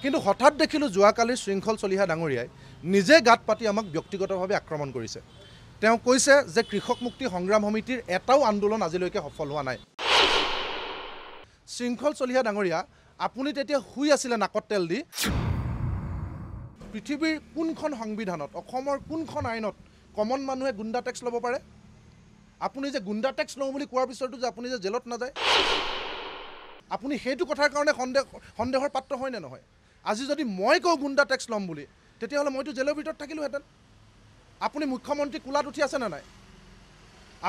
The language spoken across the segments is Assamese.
কিন্তু হঠাৎ দেখিলোঁ যোৱাকালি শৃংখল চলিহা ডাঙৰীয়াই নিজে গাত পাতি আমাক ব্যক্তিগতভাৱে আক্ৰমণ কৰিছে। তেওঁ কৈছে যে কৃষক মুক্তি সংগ্ৰাম সমিতিৰ এটাও আন্দোলন আজিলৈকে সফল হোৱা নাই। শৃংখল চলিহা ডাঙৰীয়া, আপুনি তেতিয়া শুই আছিলে নাকত তেল দি। পৃথিৱীৰ কোনখন সংবিধানত, অসমৰ কোনখন আইনত কমন মানুহে গুণ্ডা টেক্স ল'ব পাৰে? আপুনি যে গুণ্ডা টেক্স লওঁ বুলি কোৱাৰ পিছতো যে আপুনি যে জেলত নাযায়, আপুনি সেইটো কথাৰ কাৰণে সন্দেহৰ পাত্ৰ হয় নে নহয়? আজি যদি মই কওঁ গুণ্ডা টেক্স ল'ম বুলি, তেতিয়াহ'লে মইতো জেলৰ ভিতৰত থাকিলোহেঁতেন। আপুনি মুখ্যমন্ত্ৰী কোলাত উঠি আছে নে নাই?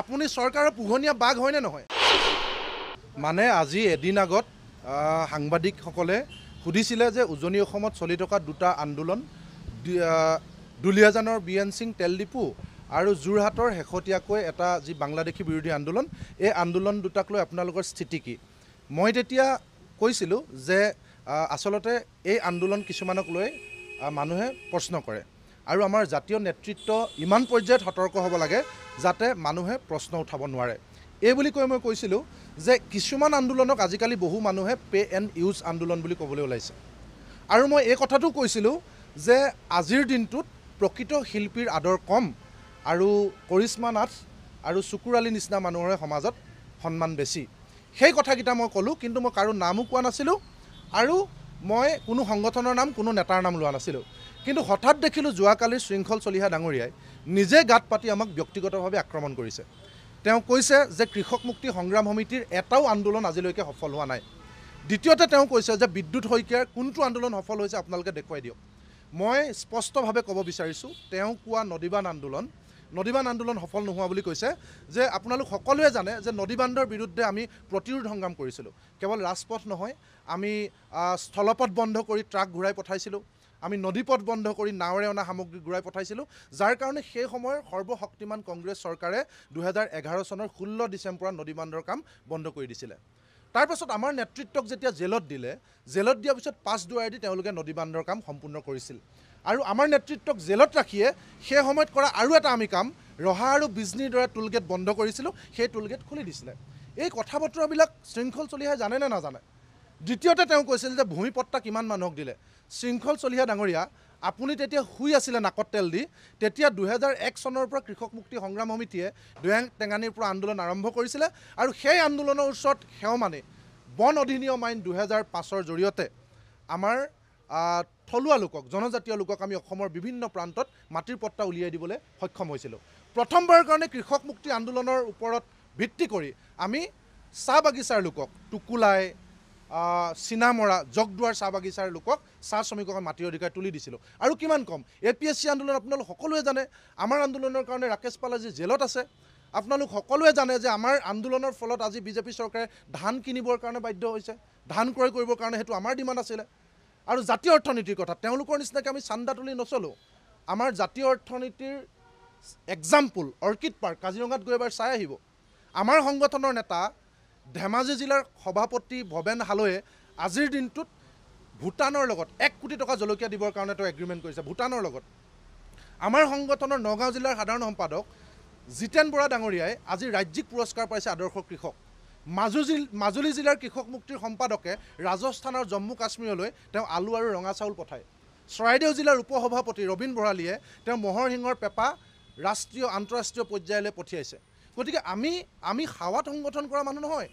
আপুনি চৰকাৰৰ পোহনীয়া বাঘ হয়নে নহয়? মানে আজি এদিন আগত সাংবাদিকসকলে সুধিছিলে যে উজনি অসমত চলি থকা দুটা আন্দোলন, দুলীয়াজানৰ BN সিং তেল ডিপু আৰু যোৰহাটৰ শেহতীয়াকৈ এটা যি বাংলাদেশী বিৰোধী আন্দোলন, এই আন্দোলন দুটাক লৈ আপোনালোকৰ স্থিতি কি? মই তেতিয়া কৈছিলোঁ যে আচলতে এই আন্দোলন কিছুমানক লৈ মানুহে প্ৰশ্ন কৰে আৰু আমাৰ জাতীয় নেতৃত্ব ইমান পৰ্যায়ত সতৰ্ক হ'ব লাগে যাতে মানুহে প্ৰশ্ন উঠাব নোৱাৰে। এই বুলি কৈ মই কৈছিলোঁ যে কিছুমান আন্দোলনক আজিকালি বহু মানুহে পে এণ্ড ইউজ আন্দোলন বুলি ক'বলৈ ওলাইছে। আৰু মই এই কথাটো কৈছিলোঁ যে আজিৰ দিনটোত প্ৰকৃত শিল্পীৰ আদৰ কম আৰু কৰিশ্মা নাথ আৰু চুকুৰ আলী নিচিনা মানুহৰে সমাজত সন্মান বেছি। সেই কথাকেইটা মই ক'লোঁ, কিন্তু মই কাৰো নামো কোৱা নাছিলোঁ আৰু মই কোনো সংগঠনৰ নাম, কোনো নেতাৰ নাম লোৱা নাছিলোঁ। কিন্তু হঠাৎ দেখিলোঁ যোৱাকালি শৃংখল চলিহা ডাঙৰীয়াই নিজে গাত পাতি আমাক ব্যক্তিগতভাৱে আক্ৰমণ কৰিছে। তেওঁ কৈছে যে কৃষক মুক্তি সংগ্ৰাম সমিতিৰ এটাও আন্দোলন আজিলৈকে সফল হোৱা নাই। দ্বিতীয়তে তেওঁ কৈছে যে বিদ্যুৎ শইকীয়াৰ কোনটো আন্দোলন সফল হৈছে আপোনালোকে দেখুৱাই দিয়ক। মই স্পষ্টভাৱে ক'ব বিচাৰিছোঁ, তেওঁ কোৱা নদীবান্ধ আন্দোলন সফল নোহোৱা বুলি কৈছে। যে আপোনালোক সকলোৱে জানে যে নদীবান্ধৰ বিৰুদ্ধে আমি প্ৰতিৰোধ সংগ্ৰাম কৰিছিলোঁ। কেৱল ৰাজপথ নহয়, আমি স্থলপথ বন্ধ কৰি ট্ৰাক ঘূৰাই পঠাইছিলোঁ, আমি নদীপথ বন্ধ কৰি নাৱেৰে অনা সামগ্ৰী ঘূৰাই পঠাইছিলোঁ, যাৰ কাৰণে সেই সময়ৰ সৰ্বশক্তিমান কংগ্ৰেছ চৰকাৰে 2011 চনৰ 16 ডিচেম্বৰত নদীবান্ধৰ কাম বন্ধ কৰি দিছিলে। তাৰপাছত আমাৰ নেতৃত্বক যেতিয়া জেলত দিয়াৰ পিছত পাছ দুৱাৰেদি তেওঁলোকে নদীবান্ধৰ কাম সম্পূৰ্ণ কৰিছিল। আৰু আমাৰ নেতৃত্বক জেলত ৰাখিয়ে সেই সময়ত কৰা আৰু এটা আমি কাম, ৰহা আৰু বিজনীৰ দৰে টোলগেট বন্ধ কৰিছিলোঁ, সেই টোলগেট খুলি দিছিলে। এই কথা বতৰাবিলাক শৃংখল চলিহাই জানে নে নাজানে? দ্বিতীয়তে তেওঁ কৈছিল যে ভূমিপট্টা কিমান মানুহক দিলে। শৃংখল চলিহা ডাঙৰীয়া, আপুনি তেতিয়া শুই আছিলে নাকত তেল দি। তেতিয়া 2001 চনৰ পৰা কৃষক মুক্তি সংগ্ৰাম সমিতিয়ে দৈয়াং টেঙানীৰ পৰা আন্দোলন আৰম্ভ কৰিছিলে আৰু সেই আন্দোলনৰ ওচৰত সেৱ মানে বন অধিনিয়ম আইন 2005ৰ জৰিয়তে আমাৰ থলুৱা লোকক, জনজাতীয় লোকক আমি অসমৰ বিভিন্ন প্ৰান্তত মাটিৰ পট্টা উলিয়াই দিবলৈ সক্ষম হৈছিলোঁ। প্ৰথমবাৰৰ কাৰণে কৃষক মুক্তি আন্দোলনৰ ওপৰত ভিত্তি কৰি আমি চাহ বাগিচাৰ লোকক, টুকুলাই, চিনামৰা, জগদুৱাৰ চাহ বাগিচাৰ লোকক, চাহ শ্ৰমিকক মাটিৰ অধিকাৰ তুলি দিছিলোঁ। আৰু কিমান কম, APSC আন্দোলন আপোনালোক সকলোৱে জানে। আমাৰ আন্দোলনৰ কাৰণে ৰাকেশ পাল আজি জেলত আছে। আপোনালোক সকলোৱে জানে যে আমাৰ আন্দোলনৰ ফলত আজি বিজেপি চৰকাৰে ধান কিনিবৰ কাৰণে বাধ্য হৈছে, ধান ক্ৰয় কৰিবৰ কাৰণে সেইটো আমাৰ ডিমাণ্ড আছিলে। আৰু জাতীয় অৰ্থনীতিৰ কথা, তেওঁলোকৰ নিচিনাকৈ আমি চান্দা তুলি নচলোঁ। আমাৰ জাতীয় অৰ্থনীতিৰ এক্সাম্পল অৰ্কিড পাৰ্ক কাজিৰঙাত গৈ এবাৰ চাই আহিব। আমাৰ সংগঠনৰ নেতা ধেমাজি জিলাৰ সভাপতি ভৱেন হালৈয়ে আজিৰ দিনটোত ভূটানৰ লগত 1 কোটি টকা জলকীয়া দিবৰ কাৰণে তেওঁ এগ্ৰিমেণ্ট কৰিছে, ভূটানৰ লগত। আমাৰ সংগঠনৰ নগাঁও জিলাৰ সাধাৰণ সম্পাদক জিতেন বৰা ডাঙৰীয়াই আজি ৰাজ্যিক পুৰস্কাৰ পাইছে আদৰ্শ কৃষক। মাজুলী জিলাৰ কৃষক মুক্তিৰ সম্পাদকে ৰাজস্থান আৰু জম্মু কাশ্মীৰলৈ তেওঁ আলু আৰু ৰঙা চাউল পঠায়। চৰাইদেউ জিলাৰ উপসভাপতি ৰবীন ভৰালীয়ে তেওঁ মহৰ শিঙৰ পেঁপা ৰাষ্ট্ৰীয় আন্তঃৰাষ্ট্ৰীয় পৰ্যায়লৈ পঠিয়াইছে। গতিকে আমি হাৱাত সংগঠন কৰা মানুহ নহয়।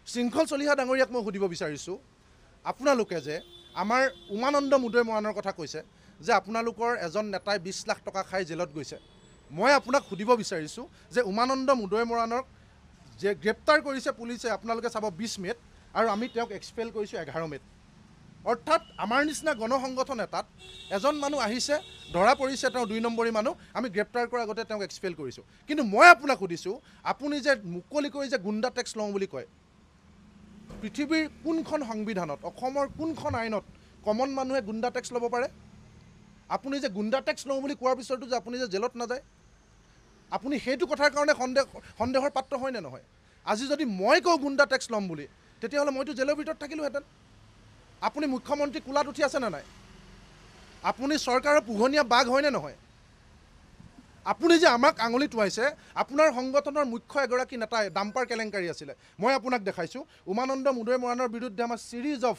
শৃংখল চলিহা ডাঙৰীয়াক মই সুধিব বিচাৰিছোঁ, আপোনালোকে যে আমাৰ উমানন্দ মুদৈ মৰাণৰ কথা কৈছে যে আপোনালোকৰ এজন নেতাই 20 লাখ টকা খাই জেলত গৈছে। মই আপোনাক সুধিব বিচাৰিছোঁ যে উমানন্দ মুদৈ মৰাণক যে গ্ৰেপ্তাৰ কৰিছে পুলিচে, আপোনালোকে চাব 20 মে'ত, আৰু আমি তেওঁক এক্সপেল কৰিছোঁ 11 মে'ত। অৰ্থাৎ আমাৰ নিচিনা গণসংগঠন এটাত এজন মানুহ আহিছে, ধৰা পৰিছে, তেওঁ 2 নম্বৰী মানুহ, আমি গ্ৰেপ্তাৰ কৰাৰ আগতে তেওঁক এক্সপেল কৰিছোঁ। কিন্তু মই আপোনাক সুধিছোঁ, আপুনি যে মুকলিকৈ যে গুণ্ডা টেক্স লওঁ বুলি কয়, পৃথিৱীৰ কোনখন সংবিধানত, অসমৰ কোনখন আইনত কমন মানুহে গুণ্ডা টেক্স ল'ব পাৰে? আপুনি যে গুণ্ডা টেক্স লওঁ বুলি কোৱাৰ পিছতো যে আপুনি যে জেলত নাযায়, আপুনি সেইটো কথাৰ কাৰণে সন্দেহৰ পাত্ৰ হয়নে নহয়? আজি যদি মই কওঁ গুণ্ডা টেক্স ল'ম বুলি, তেতিয়াহ'লে মইতো জেলৰ ভিতৰত থাকিলোহেঁতেন। আপুনি মুখ্যমন্ত্ৰী কোলাত উঠি আছে নে নাই? আপুনি চৰকাৰৰ পোহনীয়া বাঘ হয়নে নহয়? আপুনি যে আমাক আঙুলি টুৱাইছে, আপোনাৰ সংগঠনৰ মুখ্য এগৰাকী নেতাই ডাম্পাৰ কেলেংকাৰী আছিলে। মই আপোনাক দেখাইছোঁ, উমানন্দ মুদৈ মৰাণৰ বিৰুদ্ধে আমাৰ series of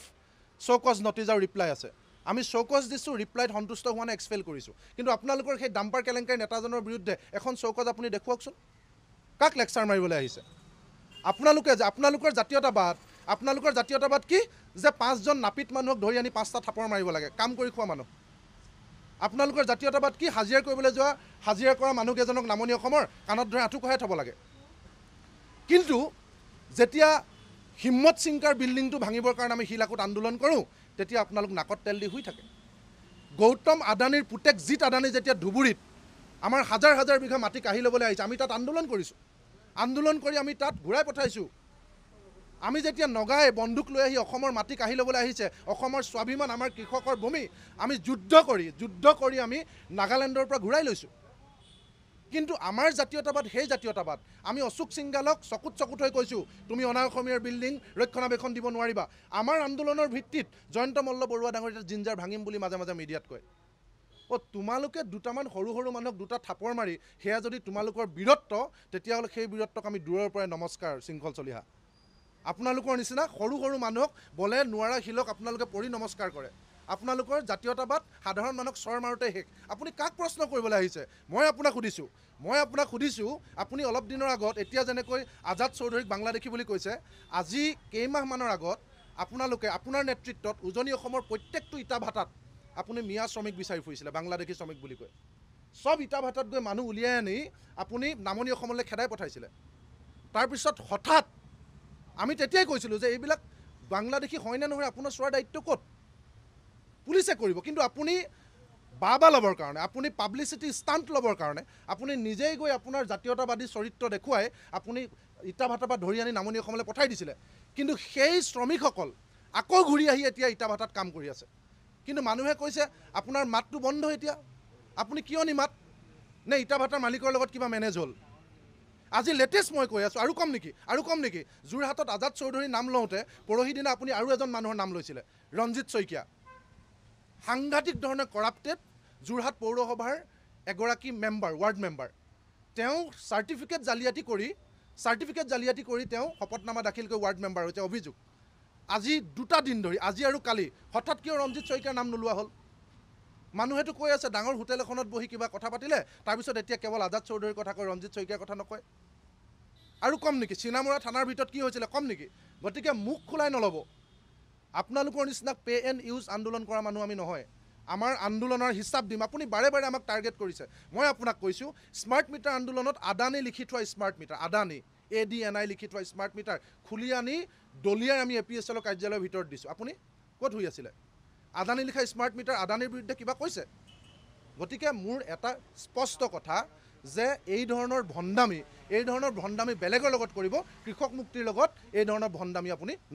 show' cause notice আৰু ৰিপ্লাই আছে। আমি চৌকছ দিছোঁ, ৰিপ্লাইত সন্তুষ্ট হোৱা নাই, এক্সপেল কৰিছোঁ। কিন্তু আপোনালোকৰ সেই ডাম্পাৰ কেলেংকাৰী নেতাজনৰ বিৰুদ্ধে এখন চৌকছ আপুনি দেখুৱাওকচোন। কাক লেকচাৰ মাৰিবলৈ আহিছে? আপোনালোকৰ জাতীয়তাবাদ কি যে 5জন নাপিত মানুহক ধৰি আনি 5টা থাপৰ মাৰিব লাগে, কাম কৰি খোৱা মানুহ। আপোনালোকৰ জাতীয়তাবাদ কি হাজিৰা কৰিবলৈ যোৱা হাজিৰা কৰা মানুহকেইজনক নামনি অসমৰ কাণত ধৰি আঁঠু কঢ়াই থ'ব লাগে। কিন্তু যেতিয়া হিম্মত সিংকাৰ বিল্ডিংটো ভাঙিবৰ কাৰণে আমি শিলাকুট আন্দোলন কৰোঁ, তেতিয়া আপোনালোক নাকত তেল দি শুই থাকে। গৌতম আদানীৰ পুতেক জিত আদানী যেতিয়া ধুবুৰীত আমাৰ হাজাৰ হাজাৰ বিঘা মাটি কাঢ়ি ল'বলৈ আহিছে, আমি তাত আন্দোলন কৰিছোঁ। আন্দোলন কৰি আমি তাত ঘূৰাই পঠাইছোঁ। আমি যেতিয়া নগাই বন্দুক লৈ আহি অসমৰ মাটি কাঢ়ি ল'বলৈ আহিছে, অসমৰ স্বাভিমান, আমাৰ কৃষকৰ ভূমি, আমি যুদ্ধ কৰি আমি নাগালেণ্ডৰ পৰা ঘূৰাই লৈছোঁ। কিন্তু আমাৰ জাতীয়তাবাদ সেই জাতীয়তাবাদ। আমি অশোক সিংগালক চকুত হৈ কৈছোঁ, তুমি অনা অসমীয়াৰ বিল্ডিং ৰক্ষণাবেক্ষণ দিব নোৱাৰিবা। আমাৰ আন্দোলনৰ ভিত্তিত জয়ন্ত মল্ল বৰুৱা ডাঙৰীয়া জিঞ্জাৰ ভাঙিম বুলি মাজে মাজে মিডিয়াত কয়। তোমালোকে দুটামান সৰু সৰু মানুহক দুটা থাপৰ মাৰি সেয়া যদি তোমালোকৰ বীৰত্ব, তেতিয়াহ'লে সেই বীৰত্বক আমি দূৰৰ পৰাই নমস্কাৰ শৃংখল চলিহা। আপোনালোকৰ নিচিনা সৰু সৰু মানুহক বলে নোৱাৰা শিলক আপোনালোকে পৰি নমস্কাৰ কৰে। আপোনালোকৰ জাতীয়তাবাদ সাধাৰণ মানুহক চৰ মাৰোঁতে শেষ। আপুনি কাক প্ৰশ্ন কৰিবলৈ আহিছে? মই আপোনাক সুধিছোঁ, আপুনি অলপ দিনৰ আগত এতিয়া যেনেকৈ আজাদ চৌধুৰীক বাংলাদেশী বুলি কৈছে, আজি কেইমাহমানৰ আগত আপোনালোকে আপোনাৰ নেতৃত্বত উজনি অসমৰ প্ৰত্যেকটো ইটা ভাটাত আপুনি মিয়া শ্ৰমিক বিচাৰি ফুৰিছিলে, বাংলাদেশী শ্ৰমিক বুলি কয়। চব ইটা ভাটাত গৈ মানুহ উলিয়াই আনি আপুনি নামনি অসমলৈ খেদাই পঠাইছিলে। তাৰপিছত হঠাৎ আমি তেতিয়াই কৈছিলোঁ যে এইবিলাক বাংলাদেশী হয় নে নহয় আপোনাৰ চোৱাৰ দায়িত্ব ক'ত? পুলিচে কৰিব। কিন্তু আপুনি বাবা ল'বৰ কাৰণে, আপুনি পাব্লিচিটি ষ্টাণ্ট ল'বৰ কাৰণে আপুনি নিজেই গৈ আপোনাৰ জাতীয়তাবাদী চৰিত্ৰ দেখুৱাই আপুনি ইটা ভাটাৰ পৰা ধৰি আনি নামনি অসমলৈ পঠাই দিছিলে। কিন্তু সেই শ্ৰমিকসকল আকৌ ঘূৰি আহি এতিয়া ইটা ভাটাত কাম কৰি আছে। কিন্তু মানুহে কৈছে আপোনাৰ মাতটো বন্ধ এতিয়া, আপুনি কিয় নিমাত? নে ইটা ভাটাৰ মালিকৰ লগত কিবা মেনেজ হ'ল? আজি লেটেষ্ট মই কৈ আছোঁ, আৰু কম নেকি? যোৰহাটত আজাদ চৌধুৰীৰ নাম লওঁতে পৰহি দিনা আপুনি আৰু এজন মানুহৰ নাম লৈছিলে, ৰঞ্জিত শইকীয়া। সাংঘাতিক ধৰণে কৰাপ্টেড যোৰহাট পৌৰসভাৰ এগৰাকী মেম্বাৰ, ৱাৰ্ড মেম্বাৰ। তেওঁ চাৰ্টিফিকেট জালিয়াতি কৰি তেওঁ শপতনামা দাখিল কৰি ৱাৰ্ড মেম্বাৰ হৈছে, অভিযোগ। আজি 2টা দিন ধৰি, আজি আৰু কালি হঠাৎ কিয় ৰঞ্জিত শইকীয়াৰ নাম নোলোৱা হ'ল? মানুহেতো কৈ আছে ডাঙৰ হোটেল এখনত বহি কিবা কথা পাতিলে, তাৰপিছত এতিয়া কেৱল আজাদ চৌধুৰীৰ কথা কয়, ৰঞ্জিত শইকীয়াৰ কথা নকয়। আৰু কম নেকি? চিনামৰা থানাৰ ভিতৰত কি হৈছিলে কম নেকি? গতিকে মুখ খোলাই নল'ব। আপোনালোকৰ নিচিনা পে এণ্ড ইউজ আন্দোলন কৰা মানুহ আমি নহয়। আমাৰ আন্দোলনৰ হিচাপ দিম। আপুনি বাৰে বাৰে আমাক টাৰ্গেট কৰিছে। মই আপোনাক কৈছোঁ, স্মাৰ্ট মিটাৰ আন্দোলনত আদানী লিখি থোৱা স্মাৰ্ট মিটাৰ, আদানী ADNI লিখি থোৱা স্মাৰ্ট মিটাৰ খুলি আনি দলিয়াই আমি APSLৰ কাৰ্যালয়ৰ ভিতৰত দিছোঁ। আপুনি ক'ত হৈ আছিলে? আদানী লিখা স্মাৰ্ট মিটাৰ আদানীৰ বিৰুদ্ধে কিবা কৈছে? গতিকে মোৰ এটা স্পষ্ট কথা যে এই ধৰণৰ ভণ্ডামি বেলেগৰ লগত কৰিব, কৃষক মুক্তিৰ লগত এই ধৰণৰ ভণ্ডামি আপুনি নকৰিব।